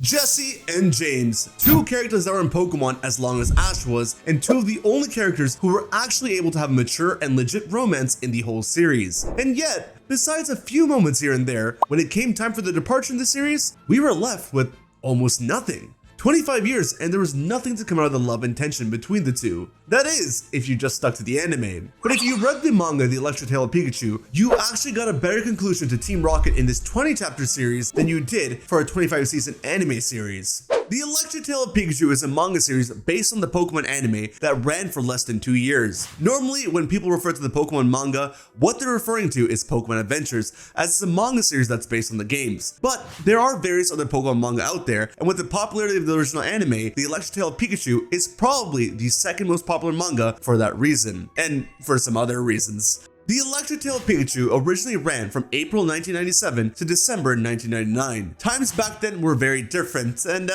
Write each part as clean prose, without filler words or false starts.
Jessie and James, two characters that were in Pokemon as long as Ash was, and two of the only characters who were actually able to have a mature and legit romance in the whole series. And yet, besides a few moments here and there, when it came time for the departure in the series, we were left with almost nothing. 25 years and there was nothing to come out of the love and tension between the two. That is, if you just stuck to the anime. But if you read the manga The Electric Tale of Pikachu, you actually got a better conclusion to Team Rocket in this 20 chapter series than you did for a 25 season anime series. The Electric Tale of Pikachu is a manga series based on the Pokemon anime that ran for less than 2 years. Normally, when people refer to the Pokemon manga, what they're referring to is Pokemon Adventures, as it's a manga series that's based on the games. But there are various other Pokemon manga out there, and with the popularity of the original anime, The Electric Tale of Pikachu is probably the second most popular manga for that reason, and for some other reasons. The Electric Tale of Pikachu originally ran from April 1997 to December 1999. Times back then were very different, and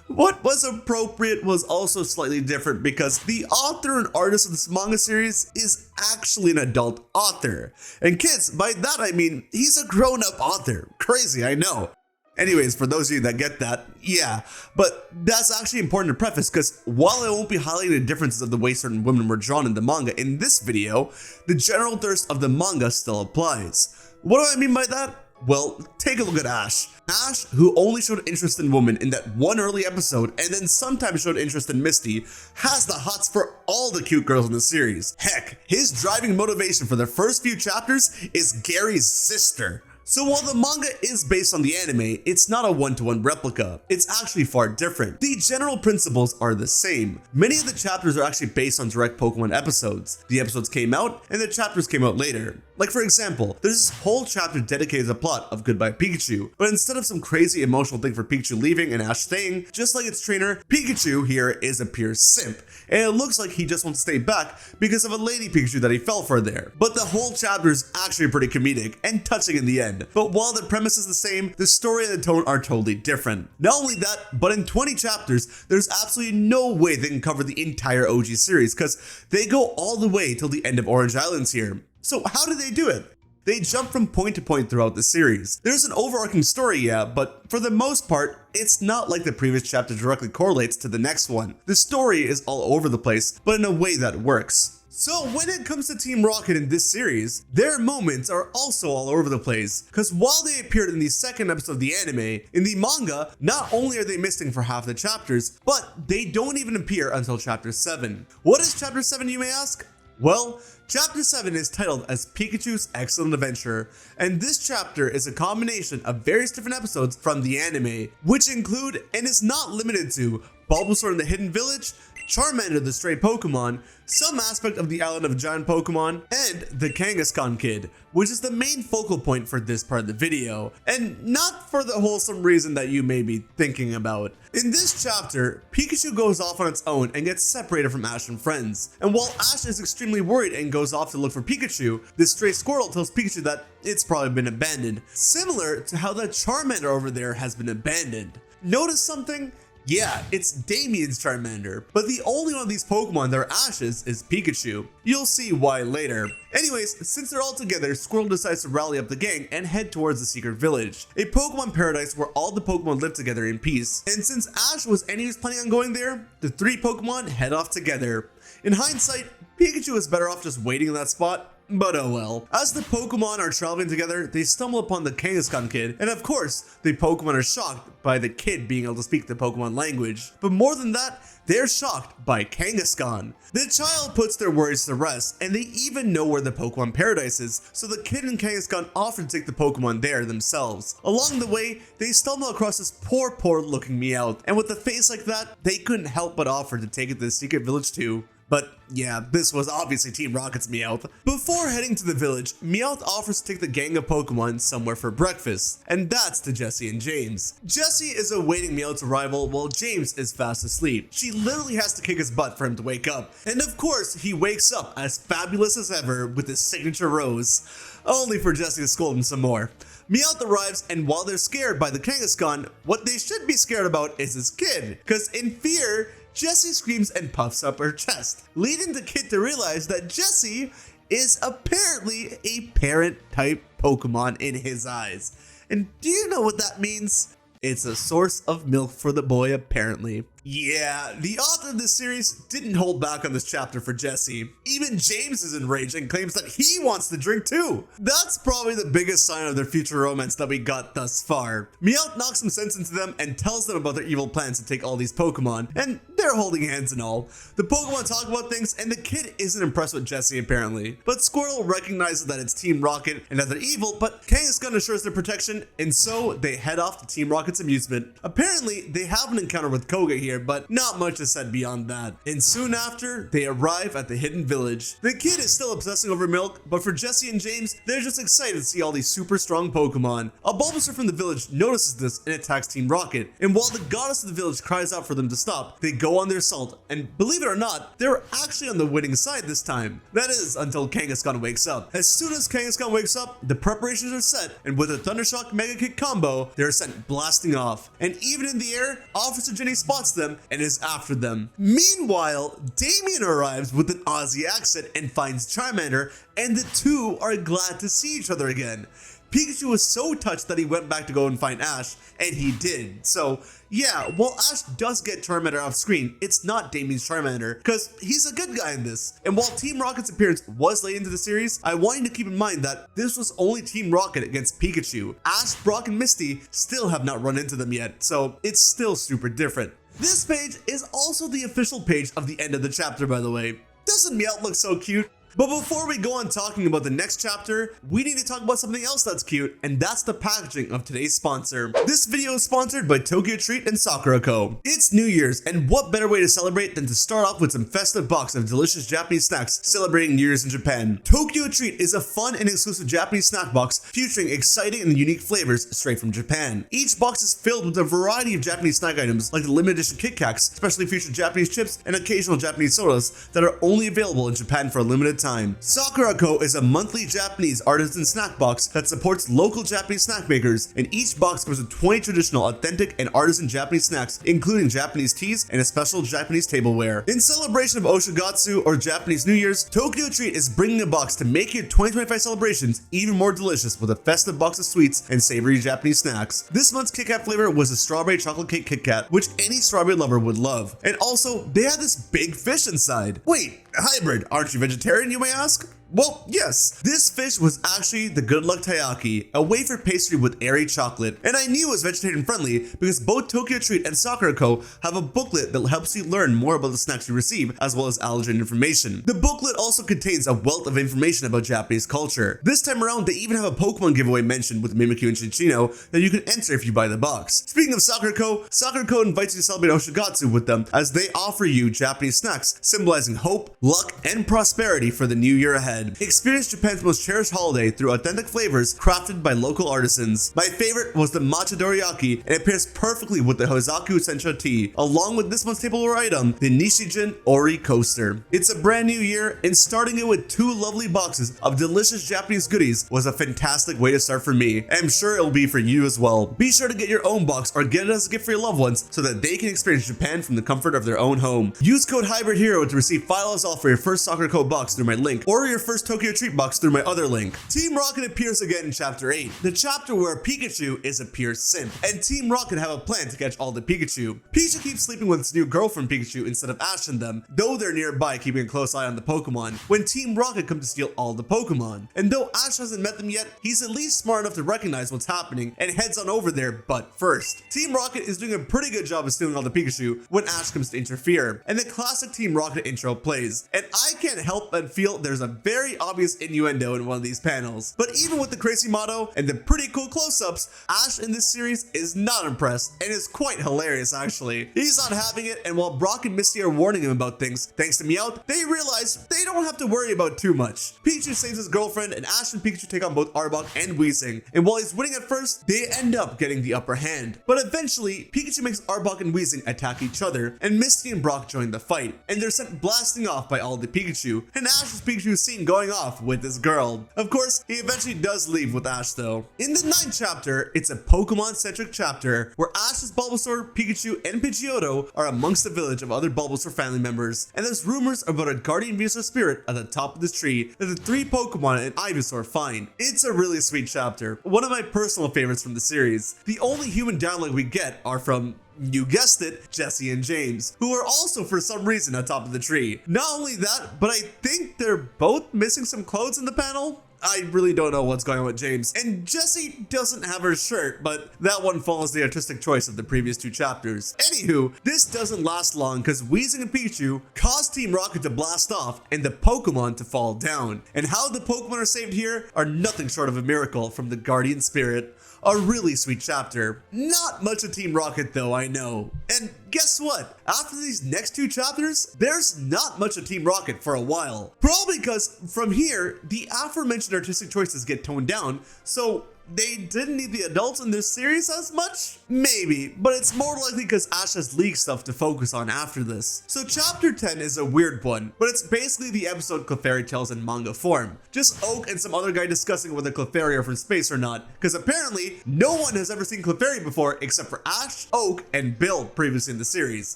what was appropriate was also slightly different because the author and artist of this manga series is actually an adult author. And kids, by that I mean he's a grown-up author. Crazy, I know. Anyways, for those of you that get that, yeah, but that's actually important to preface because while I won't be highlighting the differences of the way certain women were drawn in the manga in this video, the general thirst of the manga still applies. What do I mean by that? Well, take a look at Ash. Ash, who only showed interest in women in that one early episode and then sometimes showed interest in Misty, has the hots for all the cute girls in the series. Heck, his driving motivation for the first few chapters is Gary's sister. So while the manga is based on the anime, it's not a one-to-one replica. It's actually far different. The general principles are the same. Many of the chapters are actually based on direct Pokemon episodes. The episodes came out and the chapters came out later. Like for example, there's this whole chapter dedicated to the plot of Goodbye Pikachu, but instead of some crazy emotional thing for Pikachu leaving and Ash staying, just like its trainer, Pikachu here is a pure simp. And it looks like he just wants to stay back because of a lady Pikachu that he fell for there. But the whole chapter is actually pretty comedic and touching in the end. But while the premise is the same, the story and the tone are totally different. Not only that, but in 20 chapters, there's absolutely no way they can cover the entire OG series because they go all the way till the end of Orange Islands here. So how do they do it? They jump from point to point throughout the series. There's an overarching story, yeah, but for the most part, it's not like the previous chapter directly correlates to the next one. The story is all over the place, but in a way that works. So when it comes to Team Rocket in this series, their moments are also all over the place, because while they appeared in the second episode of the anime, in the manga, not only are they missing for half the chapters, but they don't even appear until chapter 7. What is chapter 7, you may ask? Well, chapter 7 is titled as Pikachu's Excellent Adventure, and this chapter is a combination of various different episodes from the anime, which include, and is not limited to, Bulbasaur in the Hidden Village, Charmander the Stray Pokemon, some aspect of the Island of Giant Pokemon, and the Kangaskhan Kid, which is the main focal point for this part of the video, and not for the wholesome reason that you may be thinking about. In this chapter, Pikachu goes off on its own and gets separated from Ash and friends, and while Ash is extremely worried and goes off to look for Pikachu, this stray squirrel tells Pikachu that it's probably been abandoned, similar to how that Charmander over there has been abandoned. Notice something? Yeah, it's Damien's Charmander, but the only one of these Pokemon that are Ash's is Pikachu. You'll see why later. Anyways, since they're all together, Squirrel decides to rally up the gang and head towards the secret village, a Pokemon paradise where all the Pokemon live together in peace. And since Ash was anyways planning on going there, the three Pokemon head off together. In hindsight, Pikachu is better off just waiting in that spot, but oh well. As the Pokemon are traveling together, they stumble upon the Kangaskhan Kid, and of course, the Pokemon are shocked by the kid being able to speak the Pokemon language. But more than that, they're shocked by Kangaskhan. The child puts their worries to rest, and they even know where the Pokemon paradise is, so the kid and Kangaskhan offer to take the Pokemon there themselves. Along the way, they stumble across this poor looking Meowth, and with a face like that, they couldn't help but offer to take it to the secret village too. But yeah, this was obviously Team Rocket's Meowth. Before heading to the village, Meowth offers to take the gang of Pokemon somewhere for breakfast, and that's to Jessie and James. Jessie is awaiting Meowth's arrival while James is fast asleep. She literally has to kick his butt for him to wake up, and of course he wakes up as fabulous as ever with his signature rose, only for Jessie to scold him some more. Meowth arrives, and while they're scared by the Kangaskhan, what they should be scared about is his kid, because in fear, Jessie screams and puffs up her chest, leading the kid to realize that Jessie is apparently a parent-type Pokemon in his eyes. And do you know what that means? It's a source of milk for the boy, apparently. Yeah, the author of this series didn't hold back on this chapter for Jessie. Even James is enraged and claims that he wants to drink too. That's probably the biggest sign of their future romance that we got thus far. Meowth knocks some sense into them and tells them about their evil plans to take all these Pokemon, and they're holding hands and all. The Pokemon talk about things, and the kid isn't impressed with Jessie apparently. But Squirtle recognizes that it's Team Rocket and that they're evil, but Kangaskhan assures their protection, and so they head off to Team Rocket's amusement. Apparently, they have an encounter with Koga here, but not much is said beyond that. And soon after, they arrive at the hidden village. The kid is still obsessing over milk, but for Jessie and James, they're just excited to see all these super strong Pokemon. A Bulbasaur from the village notices this and attacks Team Rocket, and while the goddess of the village cries out for them to stop, they go on their assault, and believe it or not, they're actually on the winning side this time. That is, until Kangaskhan wakes up. As soon as Kangaskhan wakes up, the preparations are set, and with a Thundershock Mega Kick combo, they're sent blasting off. And even in the air, Officer Jenny spots them and is after them. Meanwhile, Damien arrives with an Aussie accent and finds Charmander, and the two are glad to see each other again. Pikachu was so touched that he went back to go and find Ash, and he did. So yeah, while Ash does get Charmander off screen, it's not Damien's Charmander, because he's a good guy in this. And while Team Rocket's appearance was late into the series, I want you to keep in mind that this was only Team Rocket against Pikachu. Ash, Brock, and Misty still have not run into them yet, so it's still super different. This page is also the official page of the end of the chapter, by the way. Doesn't Meowth look so cute? But before we go on talking about the next chapter, we need to talk about something else that's cute, and that's the packaging of today's sponsor. This video is sponsored by Tokyo Treat and Sakura Co. It's New Year's, and what better way to celebrate than to start off with some festive box of delicious Japanese snacks celebrating New Year's in Japan. Tokyo Treat is a fun and exclusive Japanese snack box featuring exciting and unique flavors straight from Japan. Each box is filled with a variety of Japanese snack items like the limited edition Kit Kats, specially featured Japanese chips, and occasional Japanese sodas that are only available in Japan for a limited time. Sakura Co is a monthly Japanese artisan snack box that supports local Japanese snack makers, and each box comes with 20 traditional, authentic, and artisan Japanese snacks, including Japanese teas and a special Japanese tableware. In celebration of Oshigatsu or Japanese New Year's, Tokyo Treat is bringing a box to make your 2025 celebrations even more delicious with a festive box of sweets and savory Japanese snacks. This month's Kit Kat flavor was a strawberry chocolate cake Kit Kat, which any strawberry lover would love. And also, they had this big fish inside. Wait, Hybrid, aren't you vegetarian, you may ask? Well, yes, this fish was actually the Good Luck Taiyaki, a wafer pastry with airy chocolate, and I knew it was vegetarian friendly because both Tokyo Treat and Sakura Co have a booklet that helps you learn more about the snacks you receive, as well as allergen information. The booklet also contains a wealth of information about Japanese culture. This time around, they even have a Pokemon giveaway mentioned with Mimikyu and Chinchino that you can enter if you buy the box. Speaking of Sakura Co invites you to celebrate Oshigatsu with them as they offer you Japanese snacks symbolizing hope, luck, and prosperity for the new year ahead. Experience Japan's most cherished holiday through authentic flavors crafted by local artisans. My favorite was the matcha dorayaki, and it pairs perfectly with the Hozaku Sencha tea, along with this month's tableware item, the Nishijin Ori coaster. It's a brand new year, and starting it with 2 lovely boxes of delicious Japanese goodies was a fantastic way to start for me. I'm sure it'll be for you as well. Be sure to get your own box or get it as a gift for your loved ones so that they can experience Japan from the comfort of their own home. Use code HybridHero to receive $5 off for your first Sakura Co box through my link, or your first Tokyo Treat box through my other link. Team Rocket appears again in chapter 8, the chapter where Pikachu is a pure simp, and Team Rocket have a plan to catch all the Pikachu. Pichu keeps sleeping with his new girlfriend Pikachu instead of Ash and them, though they're nearby keeping a close eye on the Pokemon, when Team Rocket come to steal all the Pokemon. And though Ash hasn't met them yet, he's at least smart enough to recognize what's happening and heads on over there, but first. Team Rocket is doing a pretty good job of stealing all the Pikachu when Ash comes to interfere, and the classic Team Rocket intro plays. And I can't help but feel there's a very obvious innuendo in one of these panels. But even with the crazy motto and the pretty cool close-ups, Ash in this series is not impressed and is quite hilarious actually. He's not having it, and while Brock and Misty are warning him about things, thanks to Meowth, they realize they don't have to worry about too much. Pikachu saves his girlfriend, and Ash and Pikachu take on both Arbok and Weezing, and while he's winning at first, they end up getting the upper hand. But eventually, Pikachu makes Arbok and Weezing attack each other, and Misty and Brock join the fight, and they're sent blasting off by all the Pikachu, and Ash's Pikachu is seen going off with this girl. Of course, he eventually does leave with Ash though. In the 9th chapter, it's a Pokemon-centric chapter where Ash's Bulbasaur, Pikachu, and Pidgeotto are amongst the village of other Bulbasaur family members, and there's rumors about a guardian Venusaur spirit at the top of this tree that the 3 Pokemon and Ivysaur find. It's a really sweet chapter, one of my personal favorites from the series. The only human dialogue we get are from, you guessed it, Jessie and James, who are also for some reason on top of the tree. Not only that, but I think they're both missing some clothes in the panel. I really don't know what's going on with James. And Jessie doesn't have her shirt, but that one follows the artistic choice of the previous 2 chapters. Anywho, this doesn't last long because Weezing and Pikachu cause Team Rocket to blast off and the Pokemon to fall down. And how the Pokemon are saved here are nothing short of a miracle from the Guardian Spirit. A really sweet chapter. Not much of Team Rocket though, I know. And guess what? After these next 2 chapters, there's not much of Team Rocket for a while. Probably because from here, the aforementioned artistic choices get toned down, so they didn't need the adults in this series as much? Maybe, but it's more likely because Ash has League stuff to focus on after this. So chapter 10 is a weird one, but it's basically the episode Clefairy tells in manga form. Just Oak and some other guy discussing whether Clefairy are from space or not, because apparently no one has ever seen Clefairy before except for Ash, Oak, and Bill previously in the series.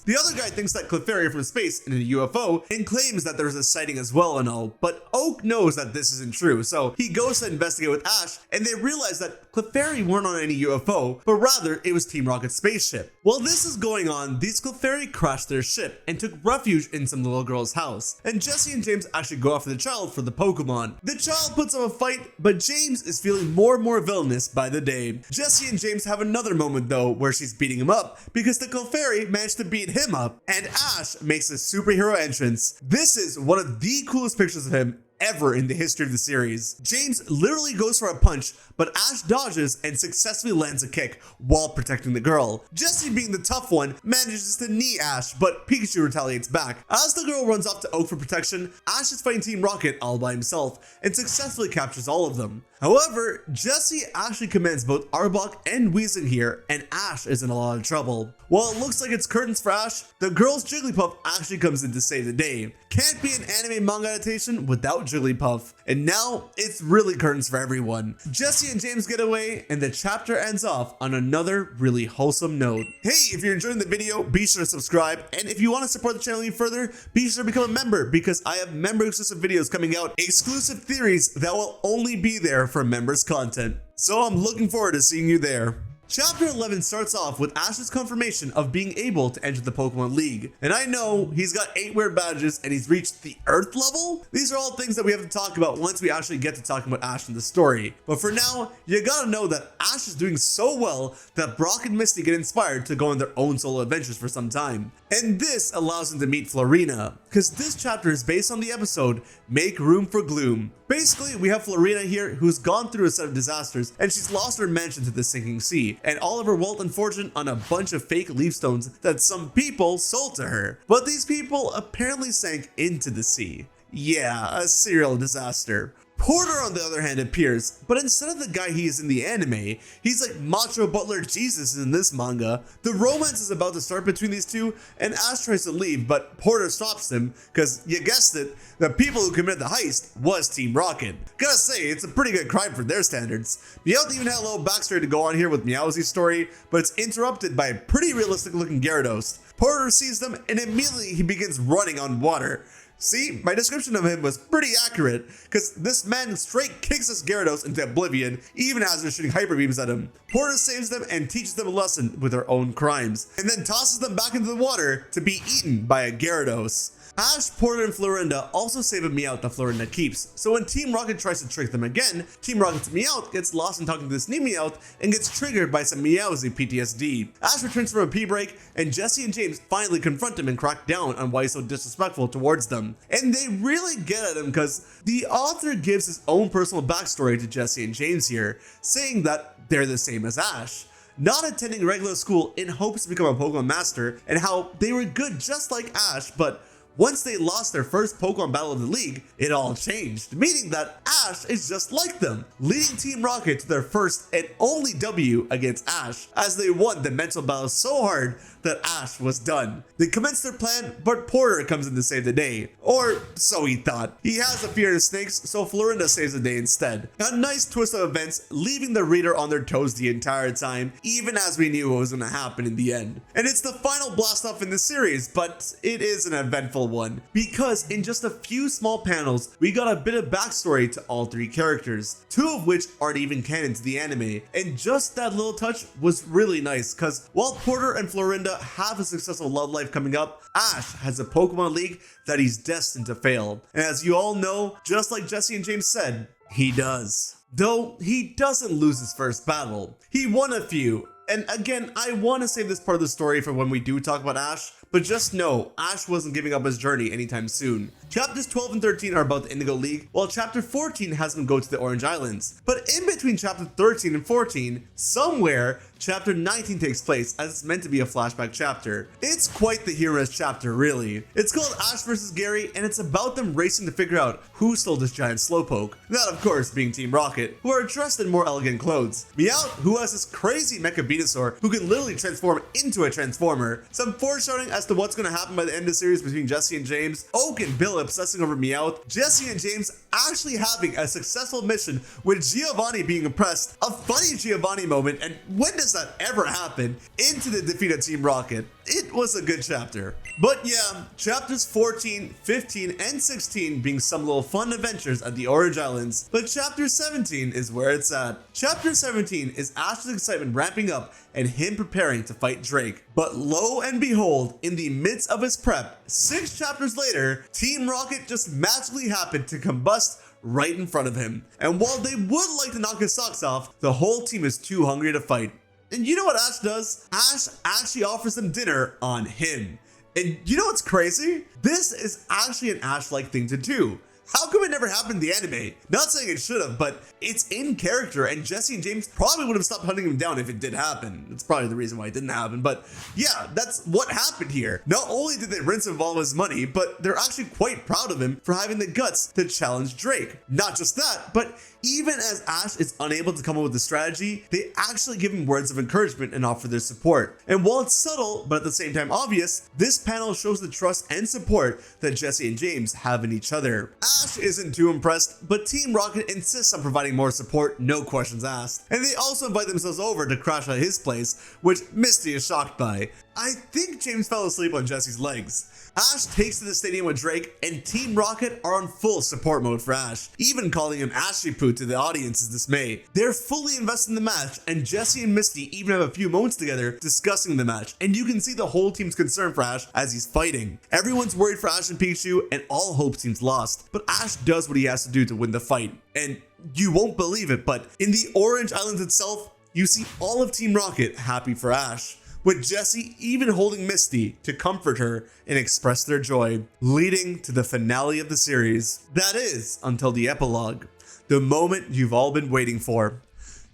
The other guy thinks that Clefairy are from space in a UFO and claims that there's a sighting as well and all, but Oak knows that this isn't true, so he goes to investigate with Ash and they realize that Clefairy weren't on any UFO, but rather it was Team Rocket's spaceship. While this is going on, these Clefairy crashed their ship and took refuge in some little girl's house, and Jessie and James actually go after the child for the Pokemon. The child puts up a fight, but James is feeling more and more villainous by the day. Jessie and James have another moment though where she's beating him up because the Clefairy managed to beat him up, and Ash makes a superhero entrance. This is one of the coolest pictures of him ever in the history of the series. James literally goes for a punch, but Ash dodges and successfully lands a kick while protecting the girl. Jessie, being the tough one, manages to knee Ash, but Pikachu retaliates back. As the girl runs off to Oak for protection, Ash is fighting Team Rocket all by himself and successfully captures all of them. However, Jessie actually commands both Arbok and Weezing here, and Ash is in a lot of trouble. While it looks like it's curtains for Ash, the girl's Jigglypuff actually comes in to save the day. Can't be an anime manga adaptation without Jigglypuff, and now it's really curtains for everyone. Jessie and James get away, and the chapter ends off on another really wholesome note. Hey, if you're enjoying the video, be sure to subscribe, and if you want to support the channel even further, be sure to become a member because I have member exclusive videos coming out, exclusive theories that will only be there for members content. So I'm looking forward to seeing you there. Chapter 11 starts off with Ash's confirmation of being able to enter the Pokemon League. And I know he's got 8 weird badges and he's reached the Earth level. These are all things that we have to talk about once we actually get to talking about Ash in the story. But for now, you gotta know that Ash is doing so well that Brock and Misty get inspired to go on their own solo adventures for some time. And this allows them to meet Florina, because this chapter is based on the episode Make Room for Gloom. Basically, we have Florina here who's gone through a set of disasters and she's lost her mansion to the sinking sea and all of her wealth and fortune on a bunch of fake leaf stones that some people sold to her. But these people apparently sank into the sea. Yeah, a serial disaster. Porter, on the other hand, appears, but instead of the guy he is in the anime, he's like Macho Butler Jesus in this manga. The romance is about to start between these two, and Ash tries to leave, but Porter stops him, because, you guessed it, the people who committed the heist was Team Rocket. Gotta say, it's a pretty good crime for their standards. Meowth even had a little backstory to go on here with Meowth's story, but it's interrupted by a pretty realistic looking Gyarados. Porter sees them, and immediately he begins running on water. See, my description of him was pretty accurate, because this man straight kicks this Gyarados into oblivion, even as they're shooting hyper beams at him. Porter saves them and teaches them a lesson with their own crimes, and then tosses them back into the water to be eaten by a Gyarados. Ash, Porter, and Florinda also save a Meowth that Florinda keeps, so when Team Rocket tries to trick them again, Team Rocket's Meowth gets lost in talking to this new Meowth and gets triggered by some Meowsy PTSD. Ash returns from a pee break, and Jessie and James finally confront him and crack down on why he's so disrespectful towards them. And they really get at him because the author gives his own personal backstory to Jessie and James here, saying that they're the same as Ash, not attending regular school in hopes to become a Pokemon Master, and how they were good just like Ash, but Once they lost their first Pokemon battle of the league, it all changed, meaning that Ash is just like them, leading Team Rocket to their first and only W against Ash, as they won the mental battle so hard that Ash was done. They commenced their plan, but Porter comes in to save the day. Or so he thought. He has a fear of snakes, so Florinda saves the day instead. A nice twist of events, leaving the reader on their toes the entire time, even as we knew what was going to happen in the end. And it's the final blast off in the series, but it is an eventful one, because in just a few small panels, we got a bit of backstory to all three characters, two of which aren't even canon to the anime. And just that little touch was really nice, because while Porter and Florinda have a successful love life coming up, Ash has a Pokemon League that he's destined to fail. And as you all know, just like Jessie and James said, he does. Though he doesn't lose his first battle. He won a few. And again, I want to save this part of the story for when we do talk about Ash, but just know, Ash wasn't giving up his journey anytime soon. Chapters 12 and 13 are about the Indigo League, while Chapter 14 has them go to the Orange Islands. But in between Chapter 13 and 14, somewhere, Chapter 19 takes place, as it's meant to be a flashback chapter. It's quite the humorous chapter, really. It's called Ash vs. Gary, and it's about them racing to figure out who stole this giant slowpoke. That, of course, being Team Rocket, who are dressed in more elegant clothes. Meowth, who has this crazy Mecha Venusaur, who can literally transform into a Transformer. Some foreshadowing as to what's going to happen by the end of the series between Jessie and James. Oak and Bill obsessing over Meowth. Jessie and James actually having a successful mission with Giovanni being impressed. A funny Giovanni moment, and when does that ever happen? Into the defeat of Team Rocket. It was a good chapter. But yeah, chapters 14, 15, and 16 being some little fun adventures at the Orange Islands, but chapter 17 is where it's at. Chapter 17 is Ash's excitement ramping up and him preparing to fight Drake. But lo and behold, in the midst of his prep, 6 chapters later, Team Rocket just magically happened to combust right in front of him. And while they would like to knock his socks off, the whole team is too hungry to fight. And you know what Ash does? Ash actually offers them dinner on him. And you know what's crazy? This is actually an Ash-like thing to do. How come it never happened in the anime? Not saying it should have, but it's in character, and Jessie and James probably would have stopped hunting him down if it did happen. It's probably the reason why it didn't happen, but yeah, that's what happened here. Not only did they rinse him of all his money, but they're actually quite proud of him for having the guts to challenge Drake. Not just that, but even as Ash is unable to come up with a strategy, they actually give him words of encouragement and offer their support. And while it's subtle, but at the same time obvious, this panel shows the trust and support that Jessie and James have in each other. Ash isn't too impressed, but Team Rocket insists on providing more support, no questions asked. And they also invite themselves over to crash at his place, which Misty is shocked by. I think James fell asleep on Jessie's legs. Ash takes to the stadium with Drake, and Team Rocket are on full support mode for Ash, even calling him Ashy Poo to the audience's dismay. They're fully invested in the match, and Jessie and Misty even have a few moments together discussing the match, and you can see the whole team's concern for Ash as he's fighting. Everyone's worried for Ash and Pikachu, and all hope seems lost, but Ash does what he has to do to win the fight. And you won't believe it, but in the Orange Islands itself, you see all of Team Rocket happy for Ash, with Jessie even holding Misty to comfort her and express their joy, leading to the finale of the series. That is, until the epilogue, the moment you've all been waiting for.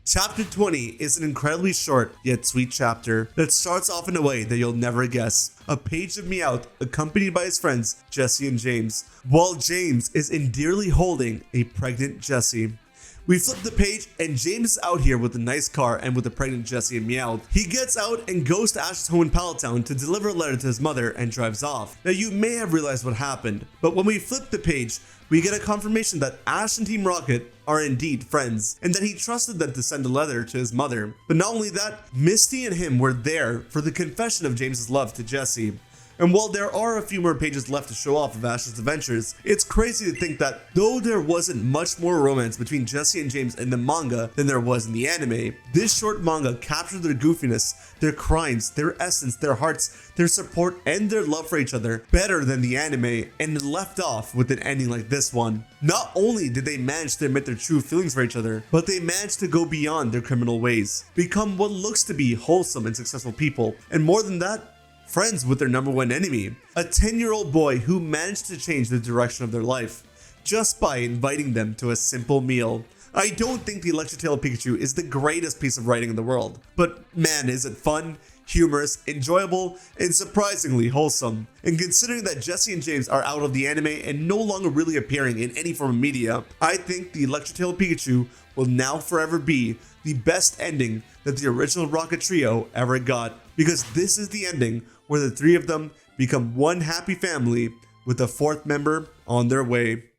Chapter 20 is an incredibly short yet sweet chapter that starts off in a way that you'll never guess. A page of Meowth accompanied by his friends Jessie and James, while James is endearly holding a pregnant Jessie. We flip the page and James is out here with a nice car and with a pregnant Jessie and Meowth. He gets out and goes to Ash's home in Palatown to deliver a letter to his mother and drives off. Now you may have realized what happened, but when we flip the page, we get a confirmation that Ash and Team Rocket are indeed friends, and that he trusted them to send a letter to his mother. But not only that, Misty and him were there for the confession of James's love to Jessie. And while there are a few more pages left to show off of Ash's adventures, it's crazy to think that though there wasn't much more romance between Jessie and James in the manga than there was in the anime, this short manga captured their goofiness, their crimes, their essence, their hearts, their support, and their love for each other better than the anime, and left off with an ending like this one. Not only did they manage to admit their true feelings for each other, but they managed to go beyond their criminal ways, become what looks to be wholesome and successful people, and more than that, friends with their number one enemy, a 10-year-old boy who managed to change the direction of their life just by inviting them to a simple meal. I don't think the Electric Tail of Pikachu is the greatest piece of writing in the world, but man, is it fun, humorous, enjoyable, and surprisingly wholesome. And considering that Jessie and James are out of the anime and no longer really appearing in any form of media, I think the Electric Tail of Pikachu will now forever be the best ending that the original Rocket Trio ever got, because this is the ending where the three of them become one happy family with a fourth member on their way.